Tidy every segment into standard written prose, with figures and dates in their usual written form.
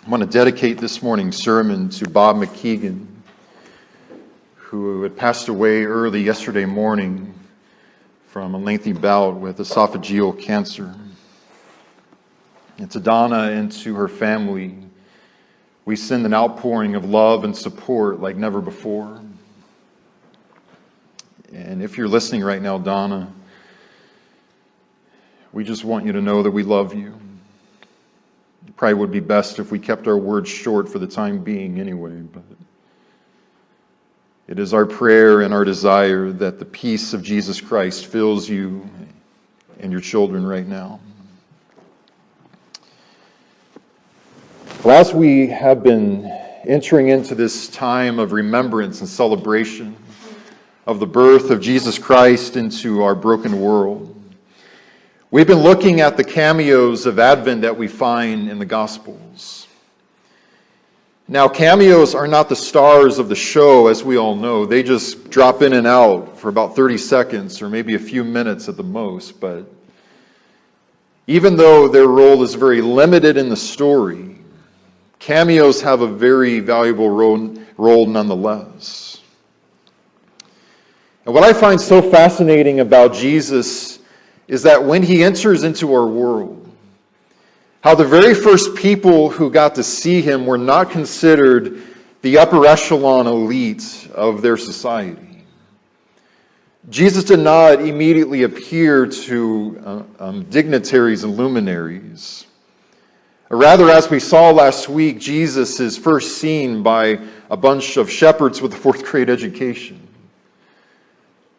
I want to dedicate this morning's sermon to Bob Mckegan, who had passed away early yesterday morning from a lengthy bout with esophageal cancer. And to Donna and to her family, we send an outpouring of love and support like never before. And if you're listening right now, Donna, we just want you to know that we love you. It probably would be best if we kept our words short for the time being anyway, but it is our prayer and our desire that the peace of Jesus Christ fills you and your children right now. Well, as we have been entering into this time of remembrance and celebration of the birth of Jesus Christ into our broken world, we've been looking at the cameos of Advent that we find in the Gospels. Now, cameos are not the stars of the show, as we all know. They just drop in and out for about 30 seconds or maybe a few minutes at the most. But even though their role is very limited in the story, cameos have a very valuable role nonetheless. And what I find so fascinating about Jesus is that when he enters into our world, how the very first people who got to see him were not considered the upper echelon elite of their society. Jesus did not immediately appear to dignitaries and luminaries. Rather, as we saw last week, Jesus is first seen by a bunch of shepherds with a fourth grade education.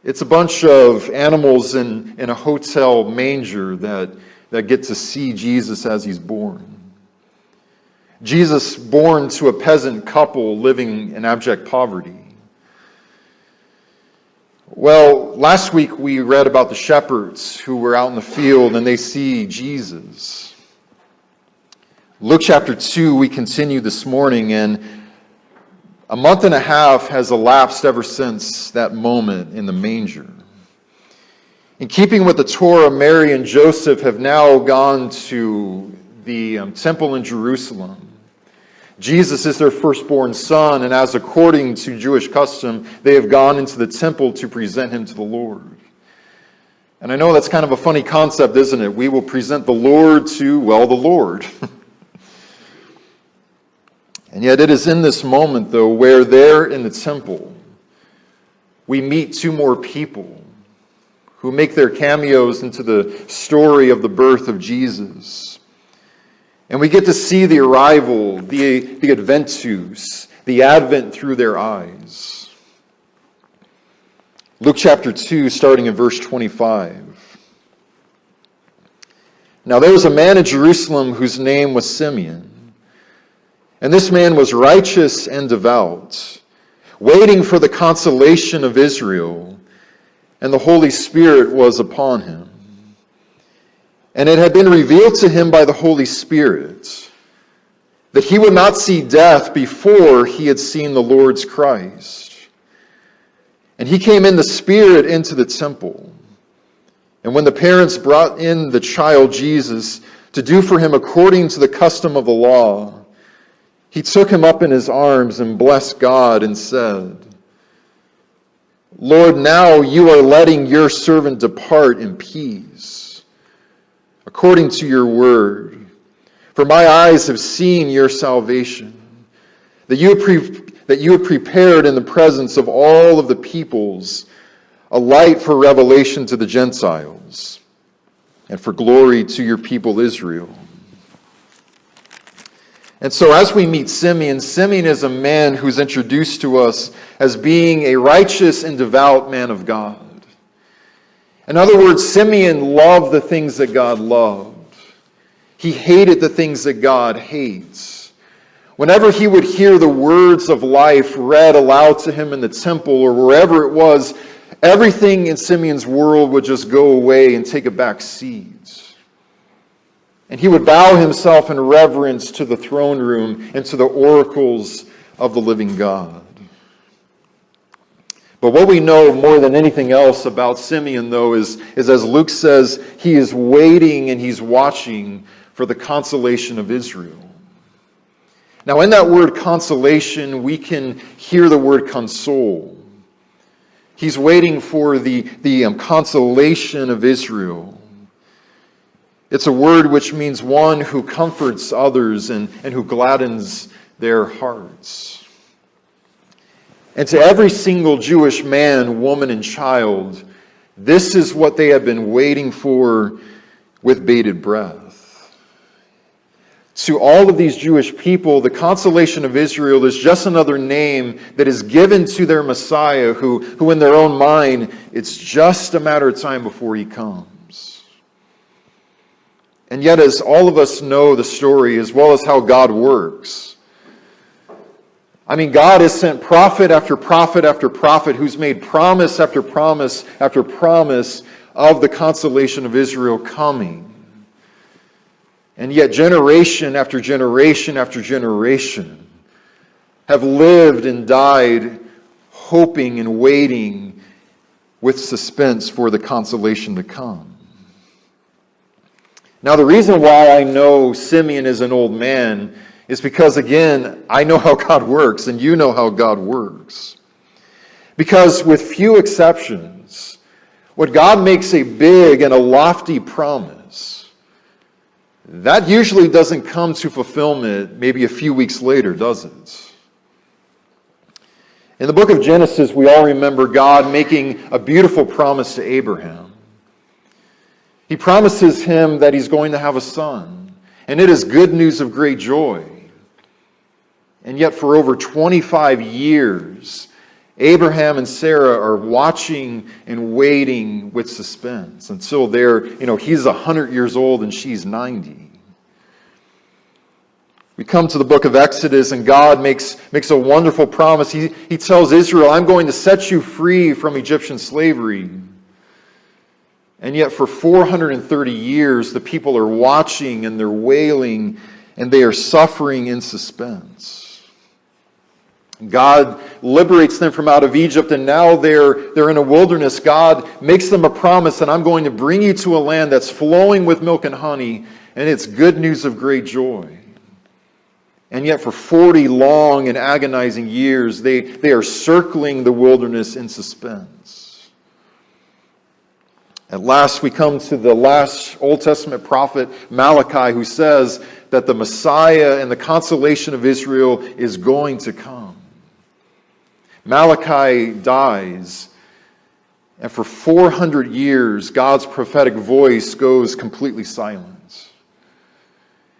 It's a bunch of animals in a hotel manger that get to see Jesus as he's born. Jesus born to a peasant couple living in abject poverty. Well, last week we read about the shepherds who were out in the field and they see Jesus. Luke chapter 2, we continue this morning, and a month and a half has elapsed ever since that moment in the manger. In keeping with the Torah, Mary and Joseph have now gone to the temple in Jerusalem. Jesus is their firstborn son, and as according to Jewish custom, they have gone into the temple to present him to the Lord. And I know that's kind of a funny concept, isn't it? We will present the Lord to, well, the Lord. And yet it is in this moment, though, where there in the temple, we meet two more people who make their cameos into the story of the birth of Jesus. And we get to see the arrival, the adventus, the advent through their eyes. Luke chapter 2, starting in verse 25. Now there was a man in Jerusalem whose name was Simeon. And this man was righteous and devout, waiting for the consolation of Israel, and the Holy Spirit was upon him. And it had been revealed to him by the Holy Spirit that he would not see death before he had seen the Lord's Christ. And he came in the Spirit into the temple. And when the parents brought in the child Jesus to do for him according to the custom of the law, he took him up in his arms and blessed God and said, Lord, now you are letting your servant depart in peace, according to your word. For my eyes have seen your salvation, that you have prepared in the presence of all of the peoples a light for revelation to the Gentiles, and for glory to your people Israel. And so as we meet Simeon, Simeon is a man who's introduced to us as being a righteous and devout man of God. In other words, Simeon loved the things that God loved. He hated the things that God hates. Whenever he would hear the words of life read aloud to him in the temple or wherever it was, everything in Simeon's world would just go away and take a back seat. And he would bow himself in reverence to the throne room and to the oracles of the living God. But what we know more than anything else about Simeon, though, is as Luke says, he is waiting and he's watching for the consolation of Israel. Now, in that word consolation, we can hear the word console. He's waiting for the consolation of Israel. It's a word which means one who comforts others and who gladdens their hearts. And to every single Jewish man, woman, and child, this is what they have been waiting for with bated breath. To all of these Jewish people, the consolation of Israel is just another name that is given to their Messiah, who in their own mind, it's just a matter of time before he comes. And yet, as all of us know the story, as well as how God works, I mean, God has sent prophet after prophet after prophet who's made promise after promise after promise of the consolation of Israel coming. And yet generation after generation after generation have lived and died hoping and waiting with suspense for the consolation to come. Now, the reason why I know Simeon is an old man is because, again, I know how God works, and you know how God works. Because with few exceptions, when God makes a big and a lofty promise, that usually doesn't come to fulfillment maybe a few weeks later, does it? In the book of Genesis, we all remember God making a beautiful promise to Abraham. He promises him that he's going to have a son, and it is good news of great joy. And yet for over 25 years, Abraham and Sarah are watching and waiting with suspense until he's 100 years old and she's 90. We come to the book of Exodus, and God makes a wonderful promise. He tells Israel, I'm going to set you free from Egyptian slavery. And yet for 430 years, the people are watching and they're wailing and they are suffering in suspense. God liberates them from out of Egypt, and now they're in a wilderness. God makes them a promise, and I'm going to bring you to a land that's flowing with milk and honey, and it's good news of great joy. And yet for 40 long and agonizing years, they are circling the wilderness in suspense. At last, we come to the last Old Testament prophet, Malachi, who says that the Messiah and the consolation of Israel is going to come. Malachi dies, and for 400 years, God's prophetic voice goes completely silent.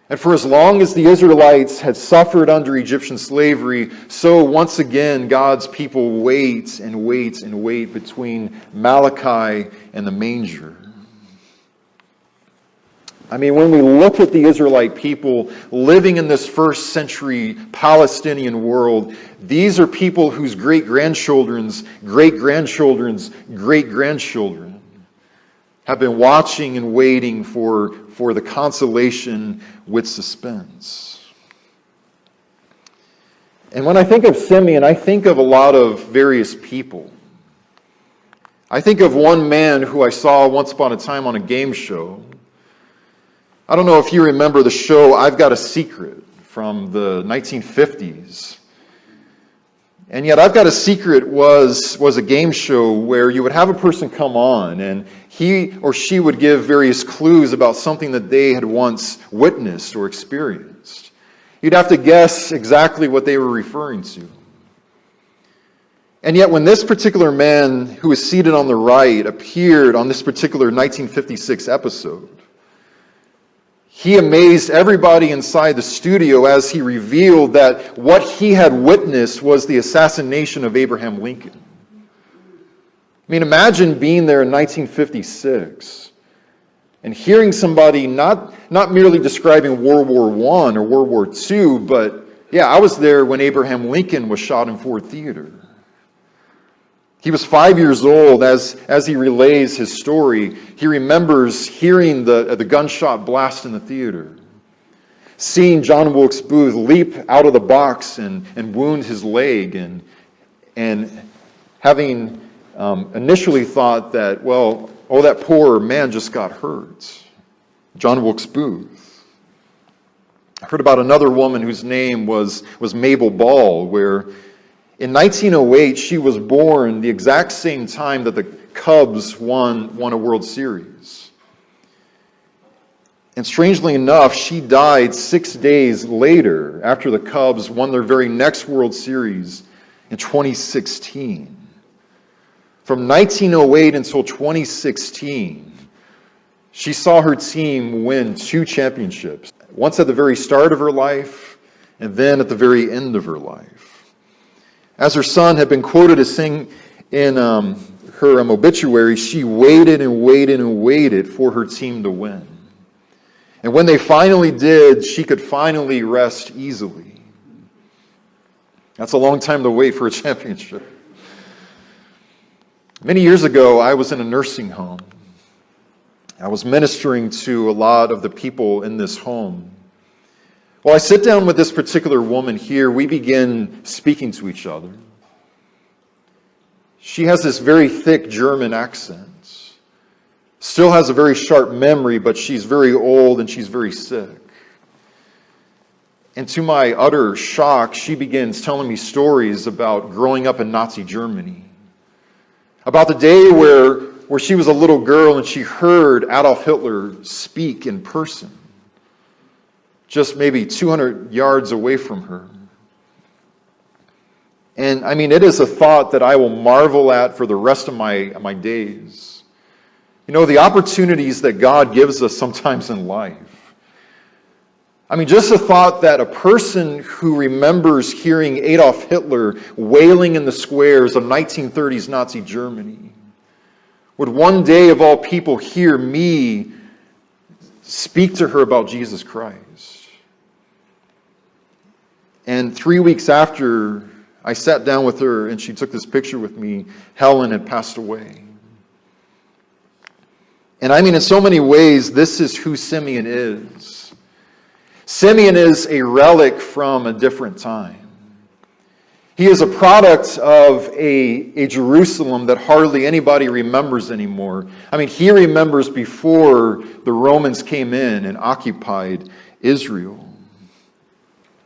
And for as long as the Israelites had suffered under Egyptian slavery, so once again God's people wait and wait and wait between Malachi and the manger. I mean, when we look at the Israelite people living in this first century Palestinian world, these are people whose great-grandchildren's great-grandchildren's great-grandchildren have been watching and waiting for the consolation with suspense. And when I think of Simeon, I think of a lot of various people. I think of one man who I saw once upon a time on a game show. I don't know if you remember the show I've Got a Secret from the 1950s. And yet I've Got a Secret was a game show where you would have a person come on and he or she would give various clues about something that they had once witnessed or experienced. You'd have to guess exactly what they were referring to. And yet when this particular man who was seated on the right appeared on this particular 1956 episode, he amazed everybody inside the studio as he revealed that what he had witnessed was the assassination of Abraham Lincoln. I mean, imagine being there in 1956 and hearing somebody not merely describing World War I or World War II, but yeah, I was there when Abraham Lincoln was shot in Ford Theater. He was 5 years old. As he relays his story, he remembers hearing the gunshot blast in the theater, seeing John Wilkes Booth leap out of the box and wound his leg, and having initially thought that, that poor man just got hurt. John Wilkes Booth. I heard about another woman whose name was Mabel Ball, where in 1908 she was born the exact same time that the Cubs won a World Series. And strangely enough, she died 6 days later after the Cubs won their very next World Series in 2016. From 1908 until 2016, she saw her team win 2 championships, once at the very start of her life and then at the very end of her life. As her son had been quoted as saying in her obituary, she waited and waited and waited for her team to win. And when they finally did, she could finally rest easily. That's a long time to wait for a championship. Many years ago, I was in a nursing home. I was ministering to a lot of the people in this home. Well, I sit down with this particular woman here. We begin speaking to each other. She has this very thick German accent. Still has a very sharp memory, but she's very old and she's very sick. And to my utter shock, she begins telling me stories about growing up in Nazi Germany. About the day where she was a little girl and she heard Adolf Hitler speak in person, just maybe 200 yards away from her. And I mean, it is a thought that I will marvel at for the rest of my days. You know, the opportunities that God gives us sometimes in life. I mean, just the thought that a person who remembers hearing Adolf Hitler wailing in the squares of 1930s Nazi Germany would one day of all people hear me speak to her about Jesus Christ. And 3 weeks after I sat down with her and she took this picture with me, Helen had passed away. And I mean, in so many ways, this is who Simeon is. Simeon is a relic from a different time. He is a product of a Jerusalem that hardly anybody remembers anymore. I mean, he remembers before the Romans came in and occupied Israel.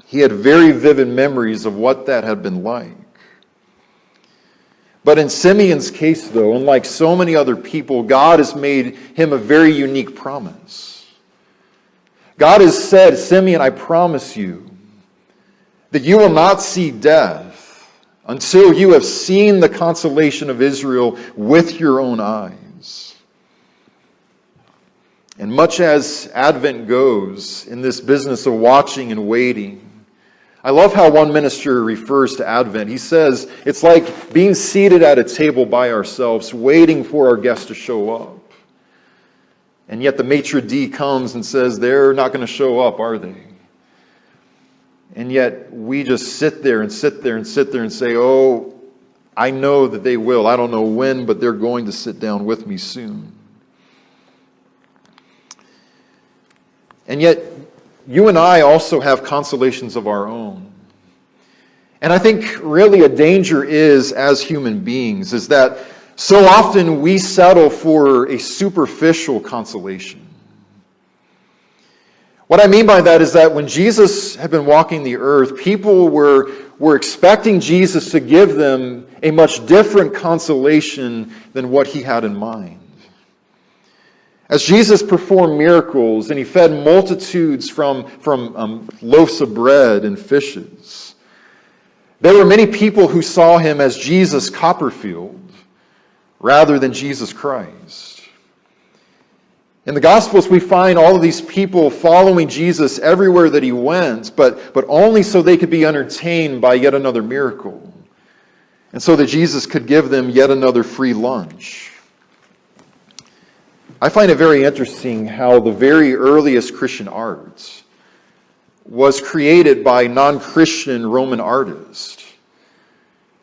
He had very vivid memories of what that had been like. But in Simeon's case, though, unlike so many other people, God has made him a very unique promise. God has said, Simeon, I promise you that you will not see death until you have seen the consolation of Israel with your own eyes. And much as Advent goes in this business of watching and waiting, I love how one minister refers to Advent. He says, it's like being seated at a table by ourselves, waiting for our guests to show up. And yet the maitre d' comes and says, they're not going to show up, are they? And yet we just sit there and sit there and sit there and say, oh, I know that they will. I don't know when, but they're going to sit down with me soon. And yet, you and I also have consolations of our own. And I think really a danger is, as human beings, is that so often we settle for a superficial consolation. What I mean by that is that when Jesus had been walking the earth, people were expecting Jesus to give them a much different consolation than what he had in mind. As Jesus performed miracles and he fed multitudes from loaves of bread and fishes, there were many people who saw him as Jesus Copperfield rather than Jesus Christ. In the Gospels, we find all of these people following Jesus everywhere that he went, but only so they could be entertained by yet another miracle, and so that Jesus could give them yet another free lunch. I find it very interesting how the very earliest Christian art was created by non-Christian Roman artists,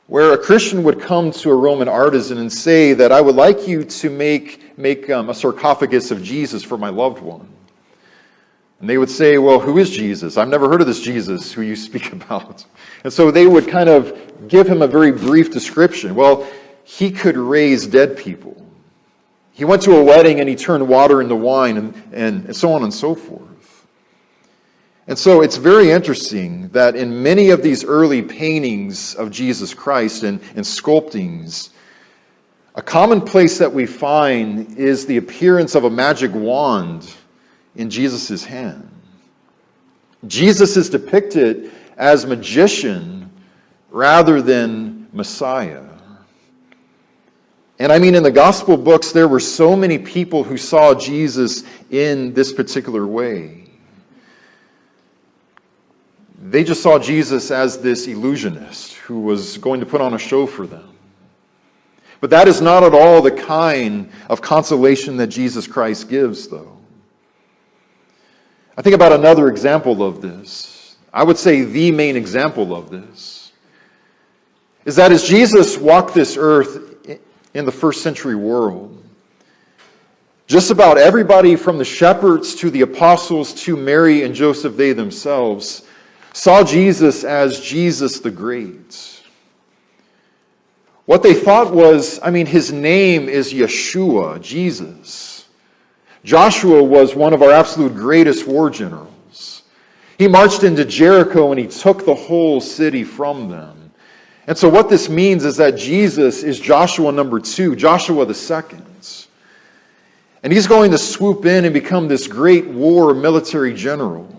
where a Christian would come to a Roman artisan and say that I would like you to make a sarcophagus of Jesus for my loved one. And they would say, well, who is Jesus? I've never heard of this Jesus who you speak about. And so they would kind of give him a very brief description. Well, he could raise dead people. He went to a wedding and he turned water into wine and so on and so forth. And so it's very interesting that in many of these early paintings of Jesus Christ and sculptings, a common place that we find is the appearance of a magic wand in Jesus' hand. Jesus is depicted as magician rather than Messiah. And I mean, in the gospel books, there were so many people who saw Jesus in this particular way. They just saw Jesus as this illusionist who was going to put on a show for them. But that is not at all the kind of consolation that Jesus Christ gives, though. I think about another example of this. I would say the main example of this is that as Jesus walked this earth in the first century world, just about everybody from the shepherds to the apostles to Mary and Joseph, they themselves, saw Jesus as Jesus the Great. What they thought was, his name is Yeshua, Jesus. Joshua was one of our absolute greatest war generals. He marched into Jericho and he took the whole city from them. And so what this means is that Jesus is Joshua number 2, Joshua the second. And he's going to swoop in and become this great war military general.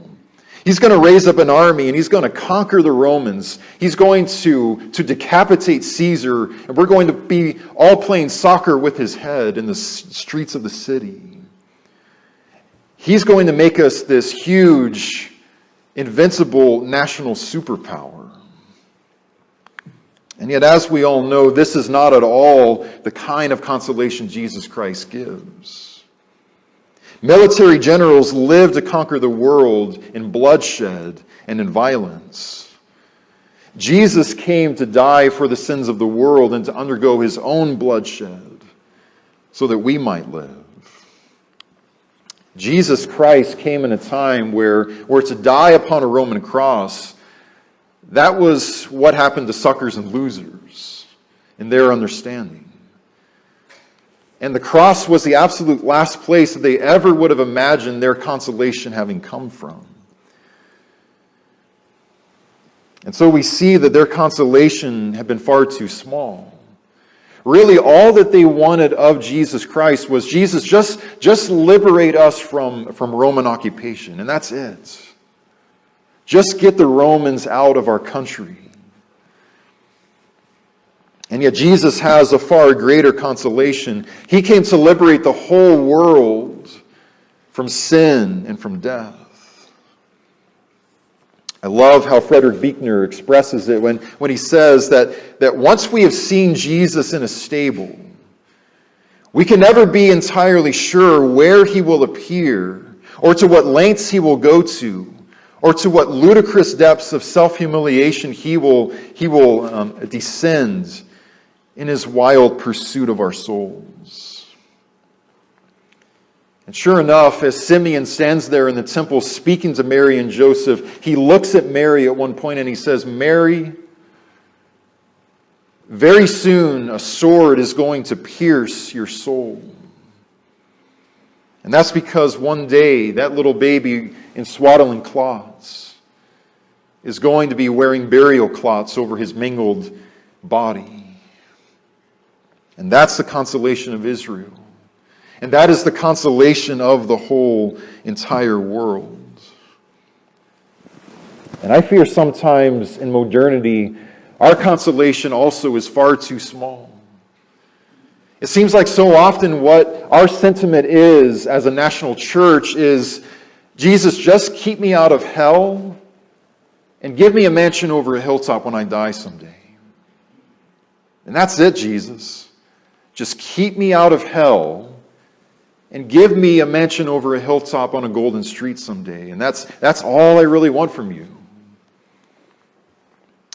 He's going to raise up an army and he's going to conquer the Romans. He's going to decapitate Caesar, and we're going to be all playing soccer with his head in the streets of the city. He's going to make us this huge, invincible national superpower. And yet, as we all know, this is not at all the kind of consolation Jesus Christ gives. Military generals live to conquer the world in bloodshed and in violence. Jesus came to die for the sins of the world and to undergo his own bloodshed so that we might live. Jesus Christ came in a time where to die upon a Roman cross, that was what happened to suckers and losers in their understanding. And the cross was the absolute last place that they ever would have imagined their consolation having come from. And so we see that their consolation had been far too small. Really, all that they wanted of Jesus Christ was, Jesus, just liberate us from Roman occupation, and that's it. Just get the Romans out of our country. And yet Jesus has a far greater consolation. He came to liberate the whole world from sin and from death. I love how Frederick Buechner expresses it when he says that once we have seen Jesus in a stable, we can never be entirely sure where he will appear, or to what lengths he will go to, or to what ludicrous depths of self-humiliation he will descend in his wild pursuit of our souls. And sure enough, as Simeon stands there in the temple speaking to Mary and Joseph, he looks at Mary at one point and he says, "Mary, very soon a sword is going to pierce your soul." And that's because one day that little baby in swaddling cloths is going to be wearing burial cloths over his mangled body. And that's the consolation of Israel. And that is the consolation of the whole entire world. And I fear sometimes in modernity, our consolation also is far too small. It seems like so often what our sentiment is as a national church is, Jesus, just keep me out of hell and give me a mansion over a hilltop when I die someday. And that's it, Jesus. Just keep me out of hell and give me a mansion over a hilltop on a golden street someday. And that's all I really want from you.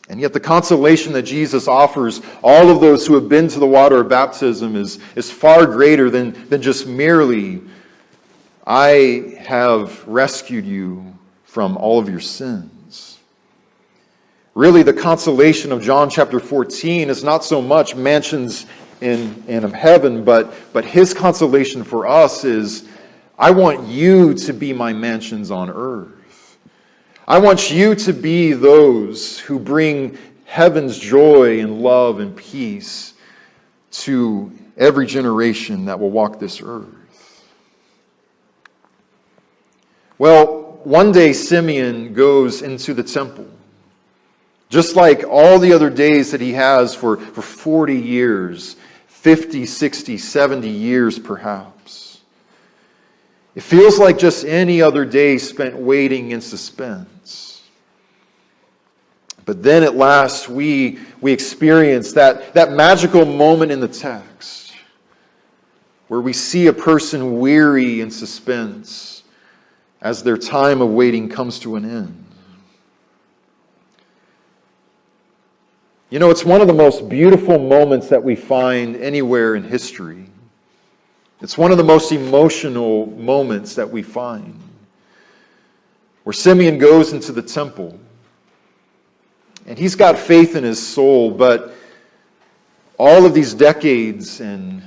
And yet the consolation that Jesus offers all of those who have been to the water of baptism is far greater than just merely, I have rescued you from all of your sins. Really, the consolation of John chapter 14 is not so much mansions in heaven, but his consolation for us is, I want you to be my mansions on earth. I want you to be those who bring heaven's joy and love and peace to every generation that will walk this earth. Well, one day Simeon goes into the temple, just like all the other days that he has for 40 years, 50, 60, 70 years perhaps. It feels like just any other day spent waiting in suspense. But then at last we experience that magical moment in the text where we see a person weary in suspense as their time of waiting comes to an end. You know, it's one of the most beautiful moments that we find anywhere in history. It's one of the most emotional moments that we find, where Simeon goes into the temple, and he's got faith in his soul, but all of these decades and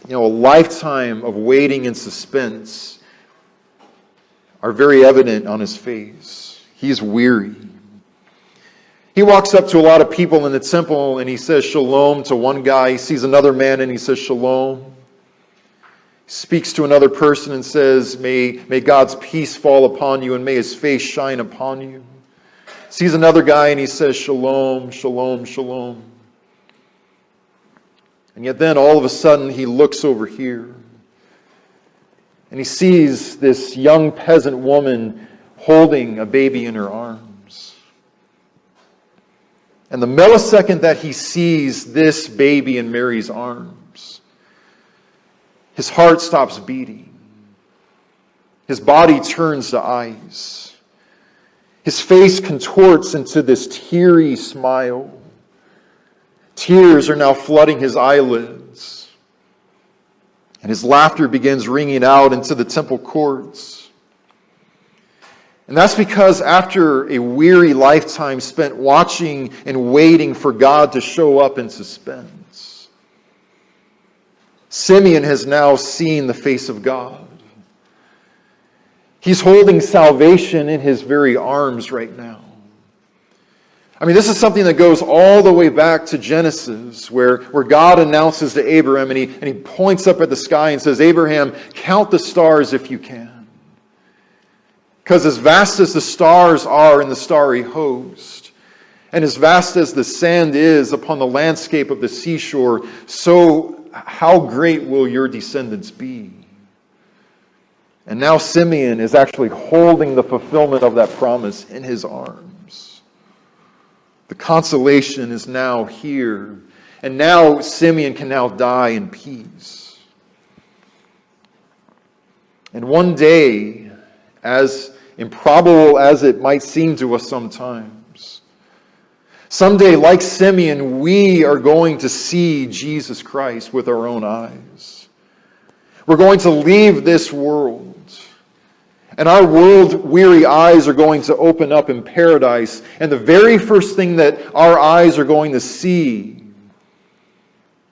a lifetime of waiting in suspense are very evident on his face. He's weary. He walks up to a lot of people in the temple and he says shalom to one guy. He sees another man and he says shalom. He speaks to another person and says, may God's peace fall upon you and may his face shine upon you. Sees another guy and he says shalom, shalom, shalom. And yet then all of a sudden he looks over here and he sees this young peasant woman holding a baby in her arms. And the millisecond that he sees this baby in Mary's arms, his heart stops beating. His body turns to ice. His face contorts into this teary smile. Tears are now flooding his eyelids. And his laughter begins ringing out into the temple courts. And that's because after a weary lifetime spent watching and waiting for God to show up in suspense, Simeon has now seen the face of God. He's holding salvation in his very arms right now. I mean, this is something that goes all the way back to Genesis, where God announces to Abraham, and he points up at the sky and says, Abraham, count the stars if you can. Because as vast as the stars are in the starry host, and as vast as the sand is upon the landscape of the seashore, so how great will your descendants be? And now Simeon is actually holding the fulfillment of that promise in his arms. The consolation is now here. And now Simeon can now die in peace. And one day, as improbable as it might seem to us sometimes, someday, like Simeon, we are going to see Jesus Christ with our own eyes. We're going to leave this world. And our world-weary eyes are going to open up in paradise. And the very first thing that our eyes are going to see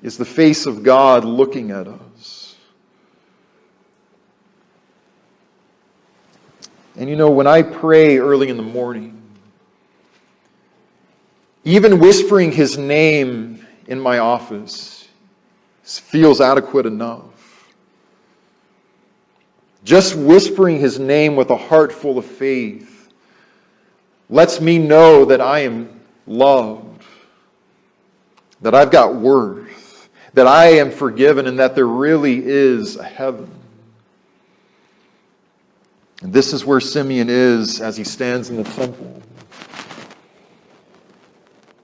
is the face of God looking at us. And when I pray early in the morning, even whispering his name in my office feels adequate enough. Just whispering his name with a heart full of faith lets me know that I am loved, that I've got worth, that I am forgiven, and that there really is a heaven. And this is where Simeon is as he stands in the temple.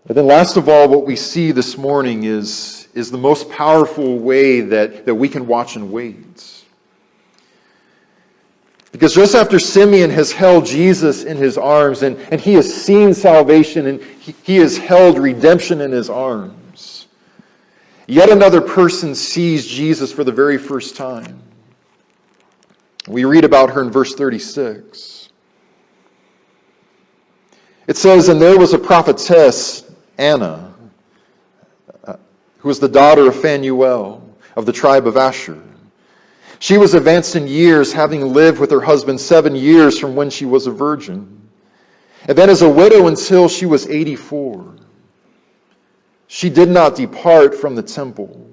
But then last of all, what we see this morning is the most powerful way that we can watch and wait. Because just after Simeon has held Jesus in his arms and he has seen salvation and he has held redemption in his arms, yet another person sees Jesus for the very first time. We read about her in verse 36. It says, and there was a prophetess, Anna, who was the daughter of Phanuel of the tribe of Asher. She was advanced in years, having lived with her husband 7 years from when she was a virgin. And then as a widow until she was 84, she did not depart from the temple,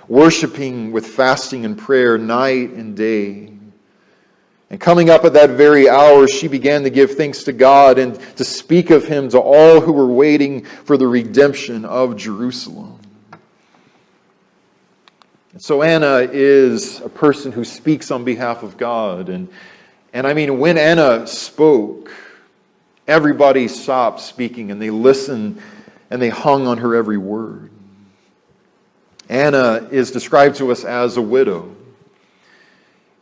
worshiping with fasting and prayer night and day. And coming up at that very hour, she began to give thanks to God and to speak of him to all who were waiting for the redemption of Jerusalem. And so Anna is a person who speaks on behalf of God. And I mean, when Anna spoke, everybody stopped speaking and they listened and they hung on her every word. Anna is described to us as a widow.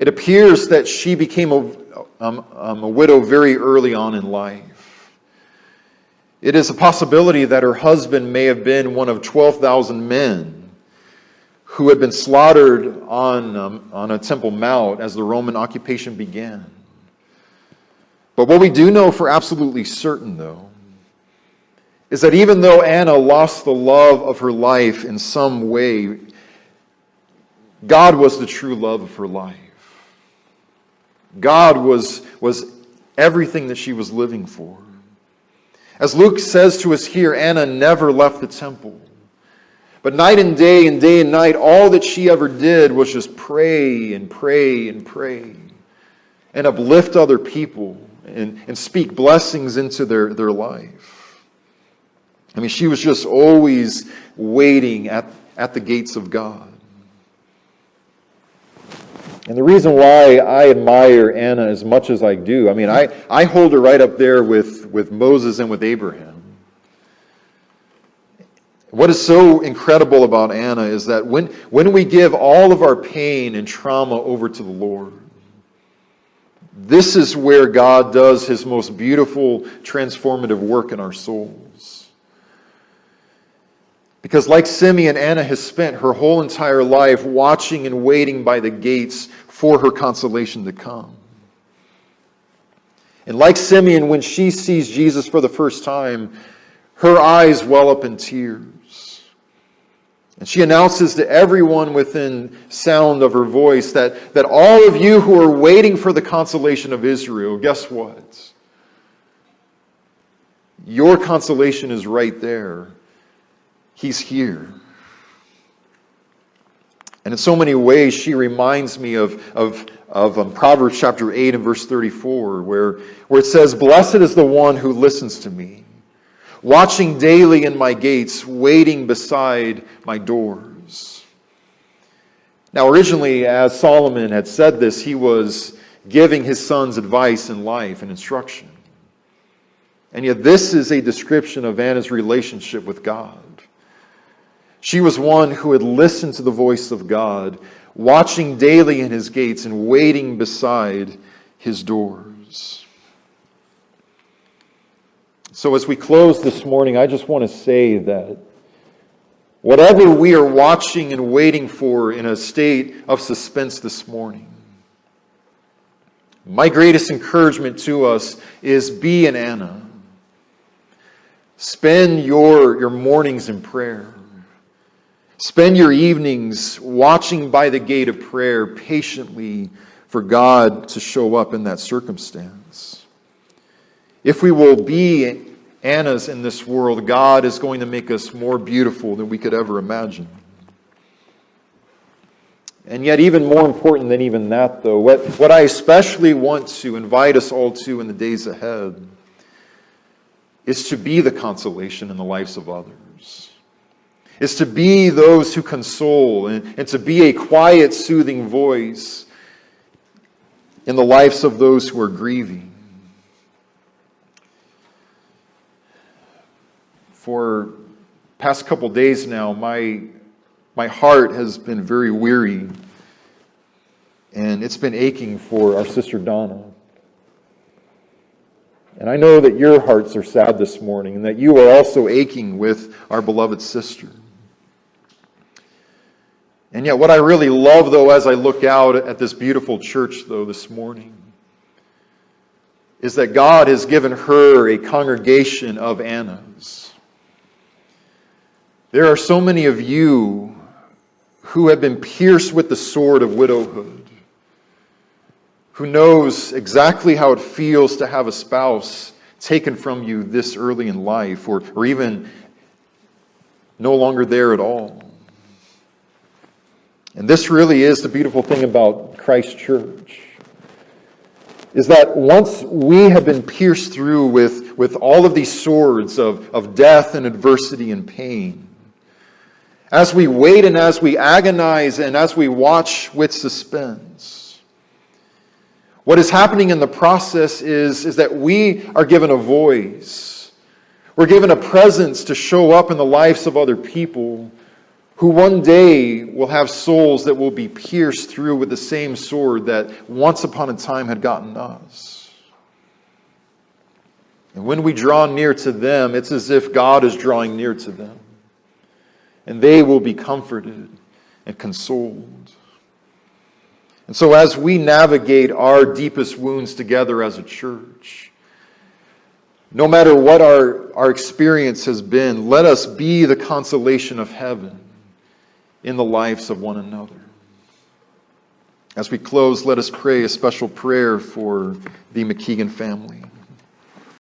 It appears that she became a widow very early on in life. It is a possibility that her husband may have been one of 12,000 men who had been slaughtered on a Temple Mount as the Roman occupation began. But what we do know for absolutely certain, though, is that even though Anna lost the love of her life in some way, God was the true love of her life. God was everything that she was living for. As Luke says to us here, Anna never left the temple. But night and day and night, all that she ever did was just pray and pray and pray and uplift other people and speak blessings into their life. I mean, she was just always waiting at the gates of God. And the reason why I admire Anna as much as I do, I mean, I hold her right up there with Moses and with Abraham. What is so incredible about Anna is that when we give all of our pain and trauma over to the Lord, this is where God does his most beautiful transformative work in our souls. Because like Simeon, Anna has spent her whole entire life watching and waiting by the gates for her consolation to come. And like Simeon, when she sees Jesus for the first time, her eyes well up in tears. And she announces to everyone within sound of her voice that all of you who are waiting for the consolation of Israel, guess what? Your consolation is right there. He's here. And in so many ways, she reminds me of Proverbs chapter 8 and verse 34, where it says, "Blessed is the one who listens to me, watching daily in my gates, waiting beside my doors." Now, originally, as Solomon had said this, he was giving his sons advice in life and instruction. And yet this is a description of Anna's relationship with God. She was one who had listened to the voice of God, watching daily in his gates and waiting beside his doors. So as we close this morning, I just want to say that whatever we are watching and waiting for in a state of suspense this morning, my greatest encouragement to us is be an Anna. Spend your mornings in prayer. Spend your evenings watching by the gate of prayer patiently for God to show up in that circumstance. If we will be Annas in this world, God is going to make us more beautiful than we could ever imagine. And yet, even more important than even that, though, what I especially want to invite us all to in the days ahead is to be the consolation in the lives of others. Is to be those who console and to be a quiet, soothing voice in the lives of those who are grieving. For past couple days now, my heart has been very weary, and it's been aching for our sister Donna. And I know that your hearts are sad this morning, and that you are also aching with our beloved sister. And yet what I really love, though, as I look out at this beautiful church, though, this morning, is that God has given her a congregation of Annas. There are so many of you who have been pierced with the sword of widowhood, who knows exactly how it feels to have a spouse taken from you this early in life, or even no longer there at all. And this really is the beautiful thing about Christ's church, is that once we have been pierced through with all of these swords of death and adversity and pain, as we wait and as we agonize and as we watch with suspense, what is happening in the process is that we are given a voice. We're given a presence to show up in the lives of other people who one day will have souls that will be pierced through with the same sword that once upon a time had gotten us. And when we draw near to them, it's as if God is drawing near to them. And they will be comforted and consoled. And so as we navigate our deepest wounds together as a church, no matter what our experience has been, let us be the consolation of heaven in the lives of one another. As we close, let us pray a special prayer for the Mckegan family.